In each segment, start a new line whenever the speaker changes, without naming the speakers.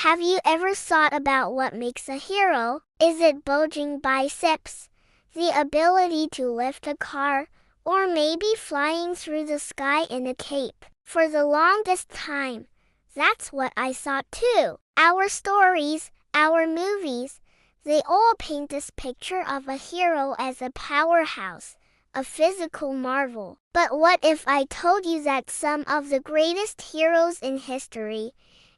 Have you ever thought about what makes a hero? Is it bulging biceps, the ability to lift a car, or maybe flying through the sky in a cape? For the longest time, that's what I thought too. Our stories, our movies, they all paint this picture of a hero as a powerhouse, a physical marvel. But what if I told you that some of the greatest heroes in history,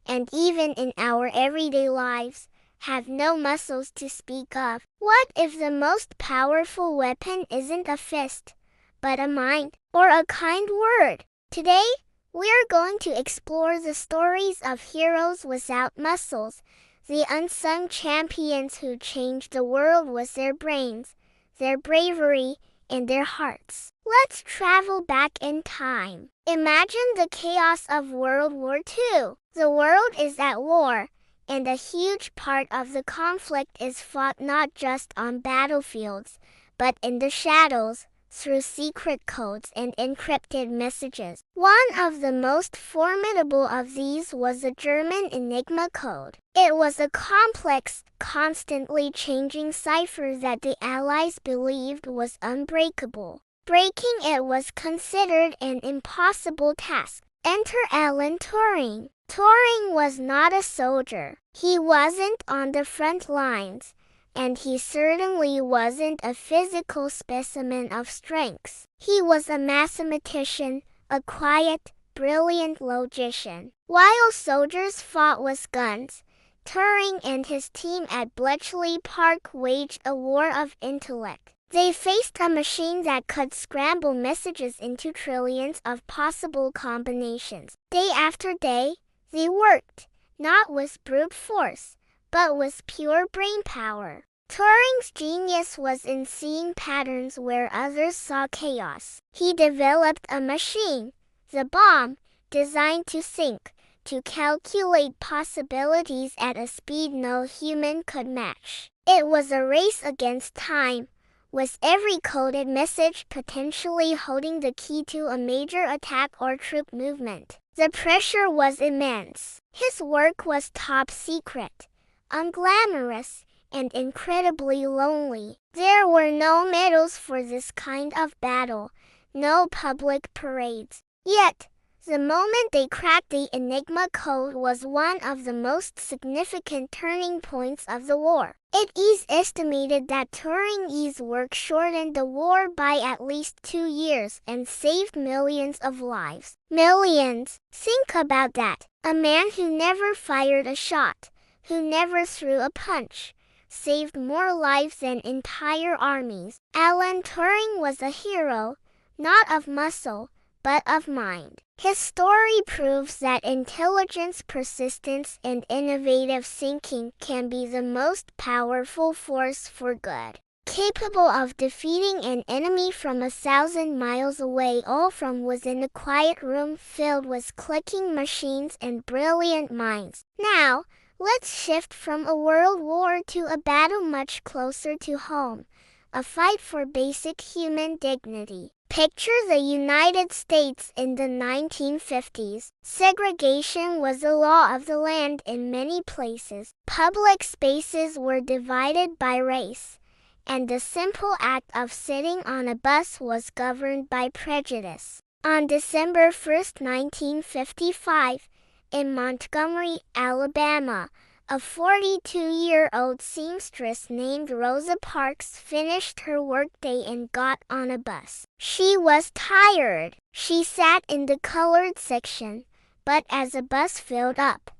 and even in our everyday lives, have no muscles to speak of? What if the most powerful weapon isn't a fist, but a mind, or a kind word? Today, we're going to explore the stories of heroes without muscles, the unsung champions who changed the world with their brains, their bravery, and their hearts. Let's travel back in time. Imagine the chaos of World War II. The world is at war, and a huge part of the conflict is fought not just on battlefields, but in the shadows, through secret codes and encrypted messages. One of the most formidable of these was the German Enigma code. It was a complex, constantly changing cipher that the Allies believed was unbreakable. Breaking it was considered an impossible task. Enter Alan Turing. Turing was not a soldier. He wasn't on the front lines, and he certainly wasn't a physical specimen of strength. He was a mathematician, a quiet, brilliant logician. While soldiers fought with guns, Turing and his team at Bletchley Park waged a war of intellect. They faced a machine that could scramble messages into trillions of possible combinations. Day after day, they worked, not with brute force, but with pure brain power. Turing's genius was in seeing patterns where others saw chaos. He developed a machine, the bomb, designed to think, to calculate possibilities at a speed no human could match. It was a race against time, with every coded message potentially holding the key to a major attack or troop movement. The pressure was immense. His work was top secret, unglamorous, and incredibly lonely. There were no medals for this kind of battle, no public parades. Yet, the moment they cracked the Enigma code was one of the most significant turning points of the war. It is estimated that Turing's work shortened the war by at least 2 years and saved millions of lives. Millions! Think about that. A man who never fired a shot, who never threw a punch, saved more lives than entire armies. Alan Turing was a hero, not of muscle, but of mind. His story proves that intelligence, persistence, and innovative thinking can be the most powerful force for good. Capable of defeating an enemy from 1,000 miles away, all from within a quiet room filled with clicking machines and brilliant minds. Now, let's shift from a world war to a battle much closer to home, a fight for basic human dignity. Picture the United States in the 1950s. Segregation was a law of the land in many places. Public spaces were divided by race, and the simple act of sitting on a bus was governed by prejudice. On December 1, 1955, in Montgomery, Alabama, a 42-year-old seamstress named Rosa Parks finished her workday and got on a bus. She was tired. She sat in the colored section, but as the bus filled up,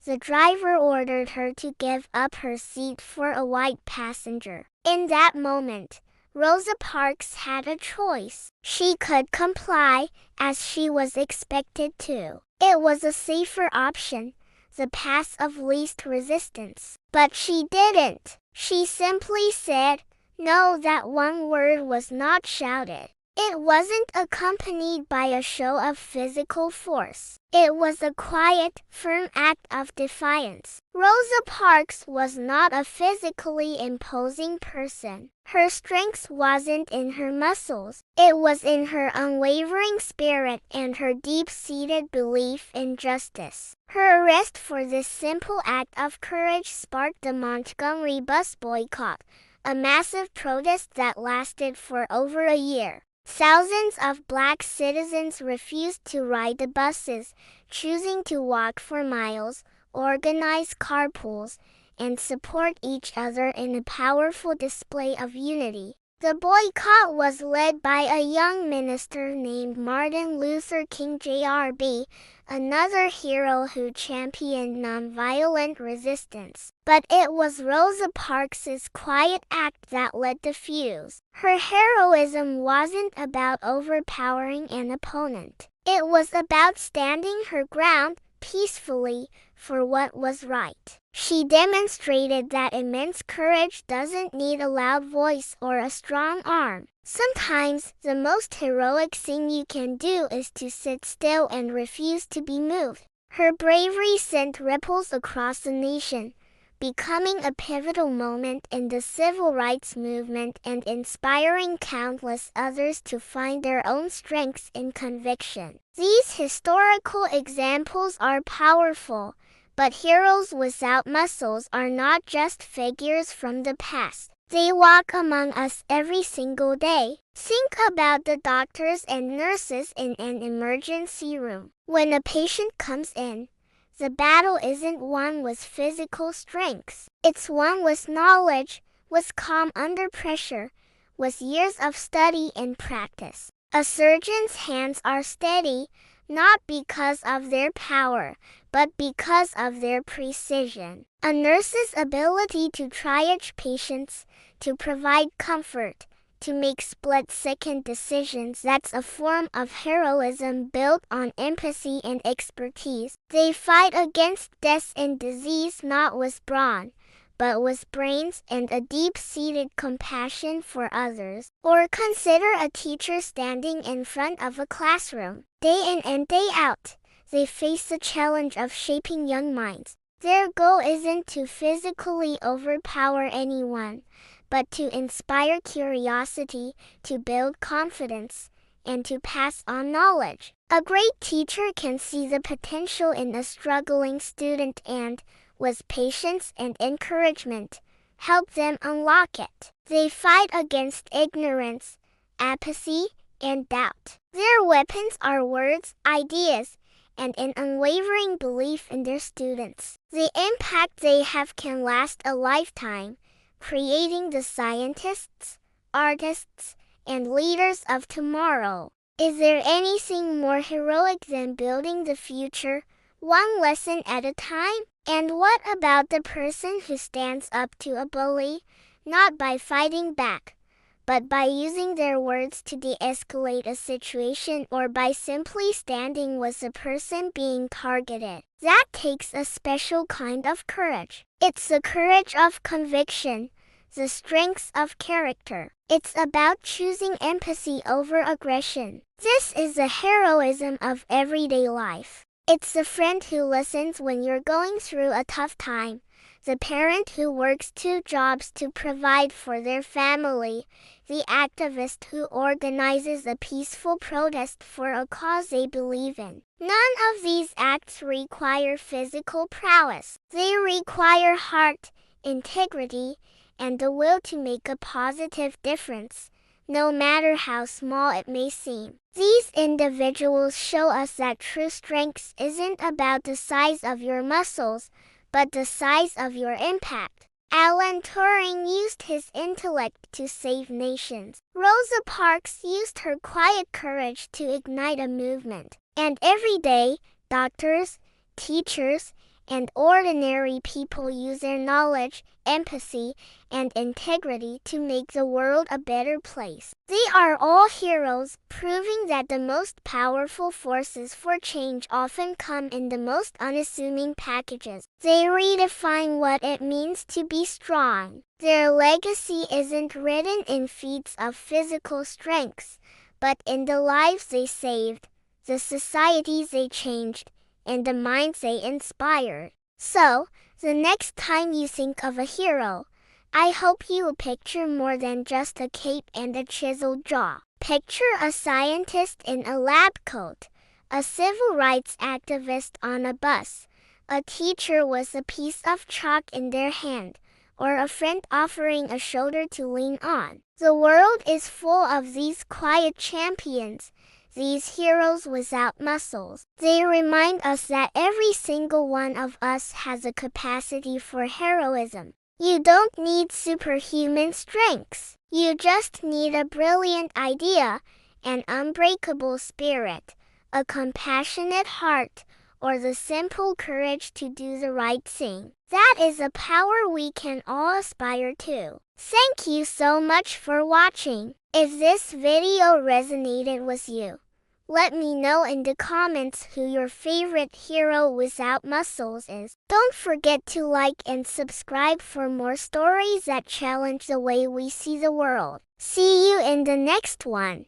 the driver ordered her to give up her seat for a white passenger. In that moment, Rosa Parks had a choice. She could comply, as she was expected to. It was a safer option, the path of least resistance. But she didn't. She simply said, no. That one word was not shouted. It wasn't accompanied by a show of physical force. It was a quiet, firm act of defiance. Rosa Parks was not a physically imposing person. Her strength wasn't in her muscles. It was in her unwavering spirit and her deep-seated belief in justice. Her arrest for this simple act of courage sparked the Montgomery bus boycott, a massive protest that lasted for over a year. Thousands of black citizens refused to ride the buses, choosing to walk for miles, organize carpools, and support each other in a powerful display of unity. The boycott was led by a young minister named Martin Luther King Jr., another hero who championed nonviolent resistance. But it was Rosa Parks's quiet act that lit the fuse. Her heroism wasn't about overpowering an opponent. It was about standing her ground peacefully for what was right. She demonstrated that immense courage doesn't need a loud voice or a strong arm. Sometimes the most heroic thing you can do is to sit still and refuse to be moved. Her bravery sent ripples across the nation, becoming a pivotal moment in the civil rights movement and inspiring countless others to find their own strengths in conviction. These historical examples are powerful, but heroes without muscles are not just figures from the past. They walk among us every single day. Think about the doctors and nurses in an emergency room. When a patient comes in, the battle isn't won with physical strength. It's won with knowledge, with calm under pressure, with years of study and practice. A surgeon's hands are steady, not because of their power, but because of their precision. A nurse's ability to triage patients, to provide comfort, to make split-second decisions, that's a form of heroism built on empathy and expertise. They fight against death and disease not with brawn, but with brains and a deep-seated compassion for others. Or consider a teacher standing in front of a classroom. Day in and day out, they face the challenge of shaping young minds. Their goal isn't to physically overpower anyone, but to inspire curiosity, to build confidence, and to pass on knowledge. A great teacher can see the potential in a struggling student and, with patience and encouragement, help them unlock it. They fight against ignorance, apathy, and doubt. Their weapons are words, ideas, and an unwavering belief in their students. The impact they have can last a lifetime, creating the scientists, artists, and leaders of tomorrow. Is there anything more heroic than building the future, one lesson at a time? And what about the person who stands up to a bully, not by fighting back, but by using their words to de-escalate a situation, or by simply standing with the person being targeted? That takes a special kind of courage. It's the courage of conviction, the strength of character. It's about choosing empathy over aggression. This is the heroism of everyday life. It's the friend who listens when you're going through a tough time, the parent who works 2 jobs to provide for their family, the activist who organizes a peaceful protest for a cause they believe in. None of these acts require physical prowess. They require heart, integrity, and the will to make a positive difference, no matter how small it may seem. These individuals show us that true strength isn't about the size of your muscles, but the size of your impact. Alan Turing used his intellect to save nations. Rosa Parks used her quiet courage to ignite a movement. And every day, doctors, teachers, and ordinary people use their knowledge, empathy, and integrity to make the world a better place. They are all heroes, proving that the most powerful forces for change often come in the most unassuming packages. They redefine what it means to be strong. Their legacy isn't written in feats of physical strength, but in the lives they saved, the societies they changed, and the minds they inspired. So, the next time you think of a hero, I hope you will picture more than just a cape and a chiseled jaw. Picture a scientist in a lab coat, a civil rights activist on a bus, A teacher was a piece of chalk in their hand, or a friend offering a shoulder to lean on. The world is full of these quiet champions, these heroes without muscles. They remind us that every single one of us has a capacity for heroism. You don't need superhuman strengths. You just need a brilliant idea, an unbreakable spirit, a compassionate heart, or the simple courage to do the right thing. That is a power we can all aspire to. Thank you so much for watching. If this video resonated with you, let me know in the comments who your favorite hero without muscles is. Don't forget to like and subscribe for more stories that challenge the way we see the world. See you in the next one.